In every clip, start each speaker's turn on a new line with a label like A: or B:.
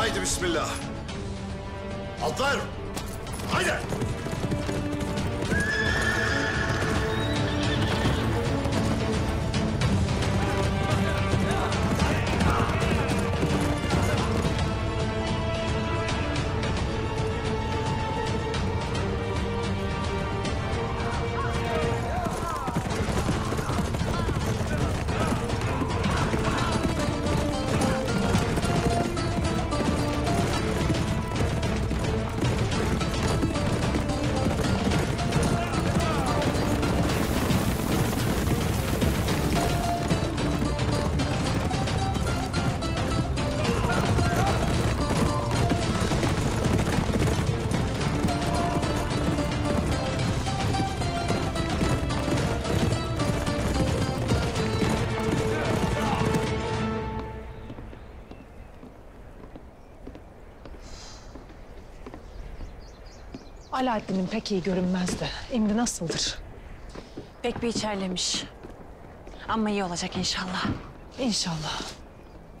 A: Haydi bismillah. Atlar. Haydi.
B: Alaaddin'in pek iyi görünmezdi. Şimdi nasıldır?
C: Pek bir içerlemiş. Ama iyi olacak inşallah.
B: İnşallah.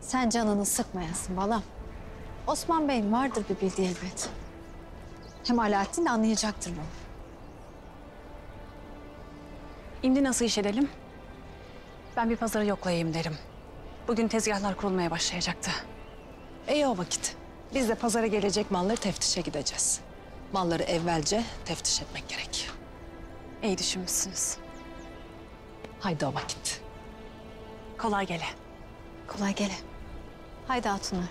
D: Sen canını sıkmayasın balam. Osman Bey'in vardır bir bildiği elbet. Hem Alaaddin de anlayacaktır bunu.
C: Şimdi nasıl iş edelim? Ben bir pazarı yoklayayım derim. Bugün tezgahlar kurulmaya başlayacaktı.
B: İyi o vakit. Biz de pazara gelecek malları teftişe gideceğiz. Malları evvelce teftiş etmek gerek.
C: İyi düşünmüşsünüz.
B: Haydi o vakit.
C: Kolay gele.
D: Kolay gele. Haydi hatunlar.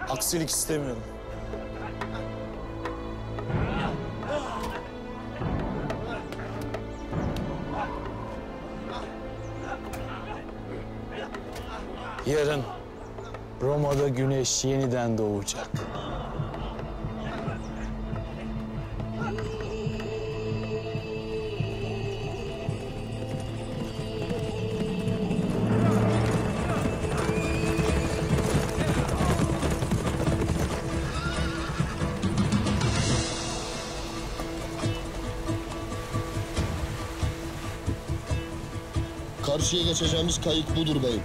E: Aksilik istemiyorum. Yarın Roma'da güneş yeniden doğacak.
F: Karşıya geçeceğimiz kayık budur beyim.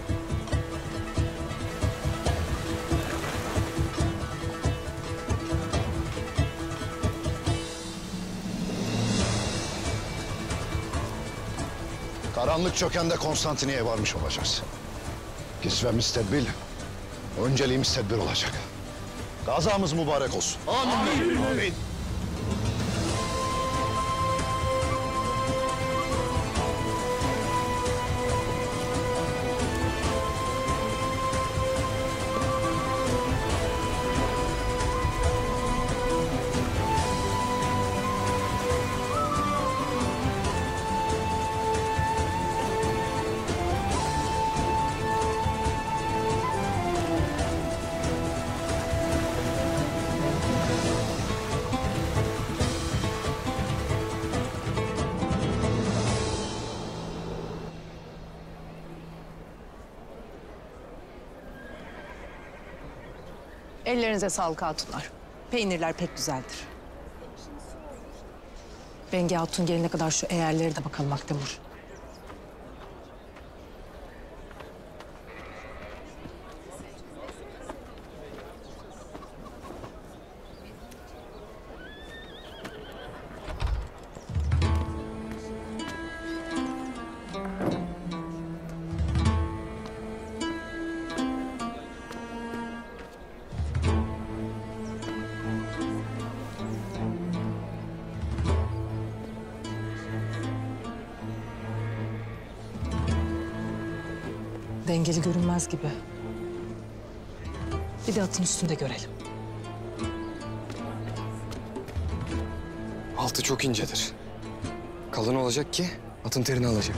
A: Karanlık çökende Konstantiniye'ye varmış olacağız. Kisvemiz tedbir, önceliğimiz tedbir olacak. Gazamız mübarek olsun.
F: Amin.
A: Amin.
B: Ellerinize sağlık hatunlar. Peynirler pek güzeldir. Bengi Hatun gelene kadar şu eğerlere de bakalım Akdemur. Dengeli görünmez gibi. Bir de atın üstünde görelim.
G: Altı çok incedir. Kalın olacak ki atın terini alacak.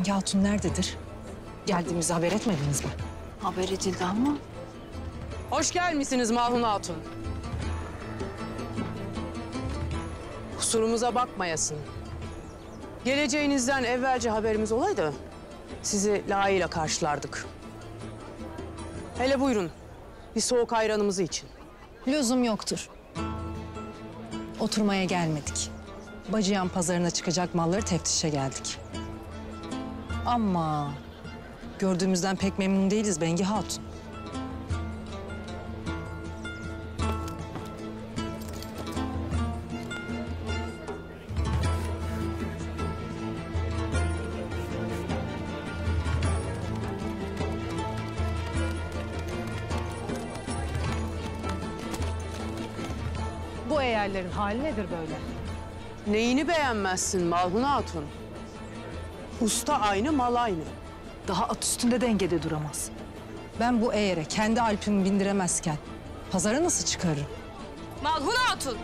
B: Bengi Hatun nerededir? Geldiğimizi haber etmediniz mi?
D: Haber edildi ama
G: Hoş gelmişsiniz Malhun Hatun. Kusurumuza bakmayasın. Geleceğinizden evvelce haberimiz olaydı, sizi layığıyla karşılardık. Hele buyurun, bir soğuk ayranımızı için.
B: Lüzum yoktur. Oturmaya gelmedik. Bacıyan pazarına çıkacak malları teftişe geldik. Ama gördüğümüzden pek memnun değiliz Bengi Hatun.
H: Bu eğerlerin hali nedir böyle?
G: Neyini beğenmezsin Malhun Hatun? Usta aynı, mal aynı.
B: Daha at üstünde dengede duramaz. Ben bu eğere kendi alpimi bindiremezken pazara nasıl çıkarırım?
C: Malhun Hatun!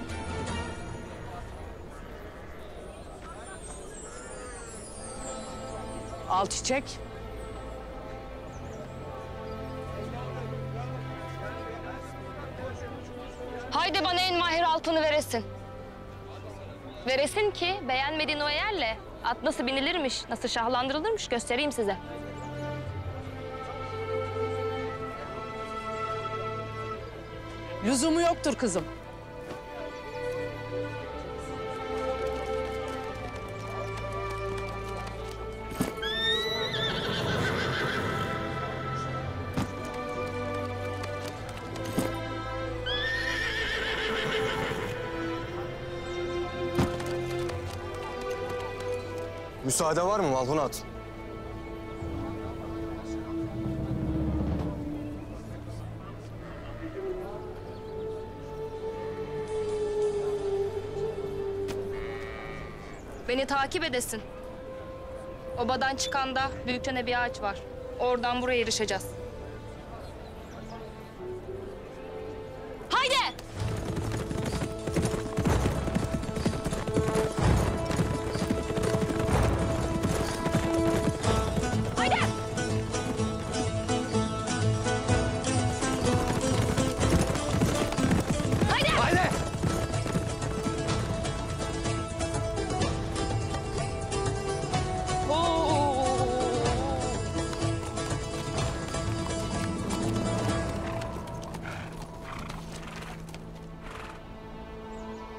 G: Al çiçek.
I: Haydi bana en mahir altını veresin. Veresin ki beğenmediğin o eğerle at nasıl binilirmiş, nasıl şahlandırılırmış göstereyim size.
G: Lüzumu yoktur kızım.
J: Müsaade var mı Malhun Hatun?
I: Beni takip edesin. Obadan çıkanda büyükçene bir ağaç var. Oradan buraya erişeceğiz. Haydi! Haydi! Haydi!
J: Haydi!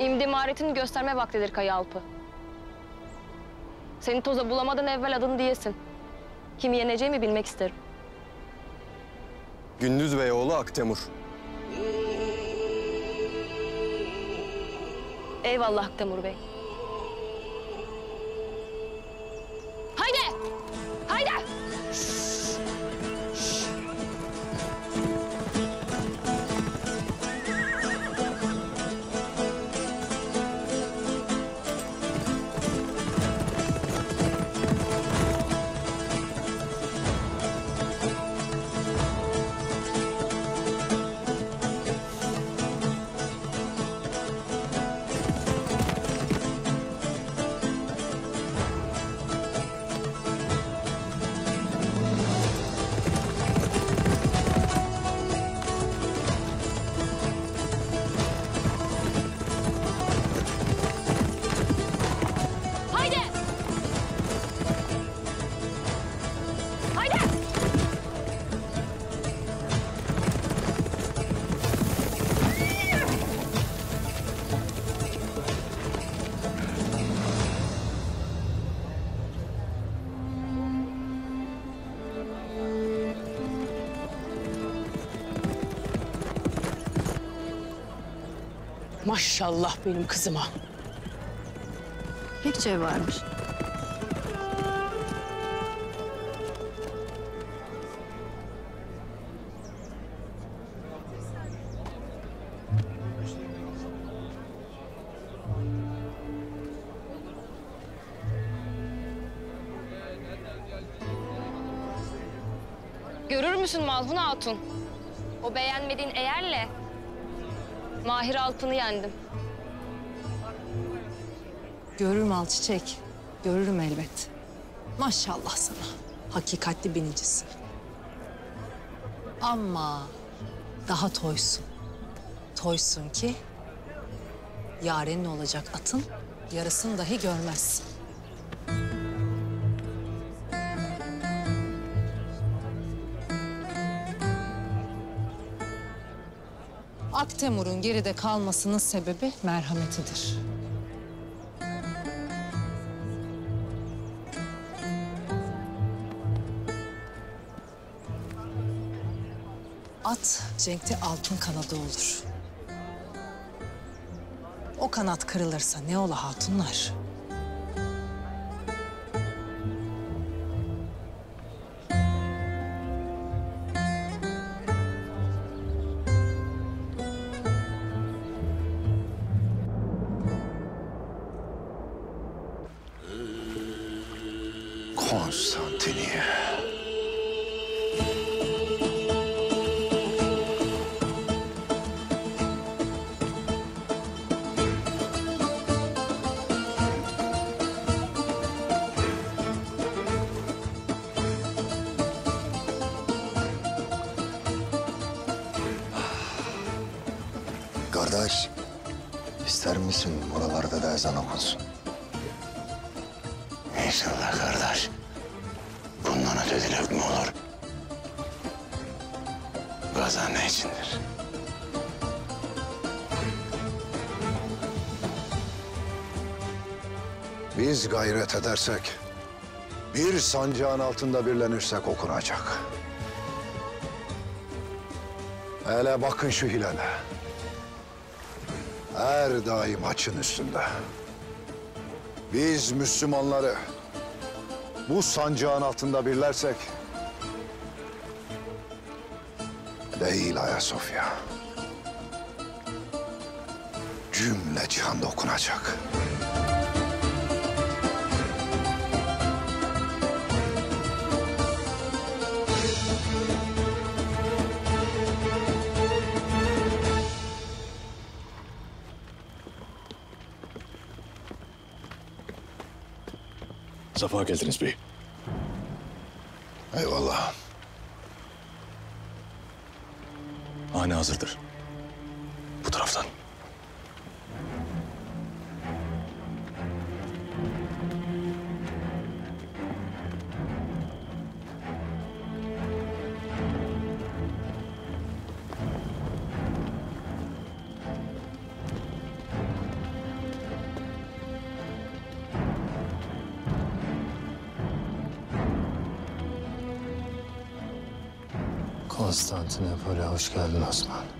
I: İmdi maharetini gösterme vaktidir Kaya Alpı. Seni toza bulamadan evvel adını diyesin. Kimi yeneceğimi bilmek isterim.
J: Gündüz Bey oğlu Aktemur.
I: Eyvallah Temur Bey. Haydi! Haydi! Haydi! Haydi!
G: Maşallah benim kızıma.
D: pek şey varmış.
I: Görür müsün Malhun Hatun? O beğenmediğin eğerle Mahir Alpın'ı yendim.
B: Görürüm Alçiçek, görürüm elbet. Maşallah sana. Hakikatli binicisin. Ama daha toysun. Toysun ki yarenin olacak atın yarısını dahi görmezsin. Aktemur'un geride kalmasının sebebi merhametidir. At cenkte altın kanadı olur. O kanat kırılırsa ne ola hatunlar?
A: Konstantiniye.
F: Kardeş, ister misin buralarda da ezan okunsun?
A: İnşallah kardeş. Bundan öte dilek mi olur? Gaza ne içindir? Biz gayret edersek, bir sancağın altında birlenirsek okunacak. Hele bakın şu hilale. Her daim haçın üstünde. Biz Müslümanları bu sancağın altında birlersek değil Ayasofya. Cümle cihanda okunacak.
K: Safa geldiniz bey.
A: Eyvallah.
K: Hane hazırdır. Bu taraftan.
E: Konstantinopol'e hoş geldin Osman.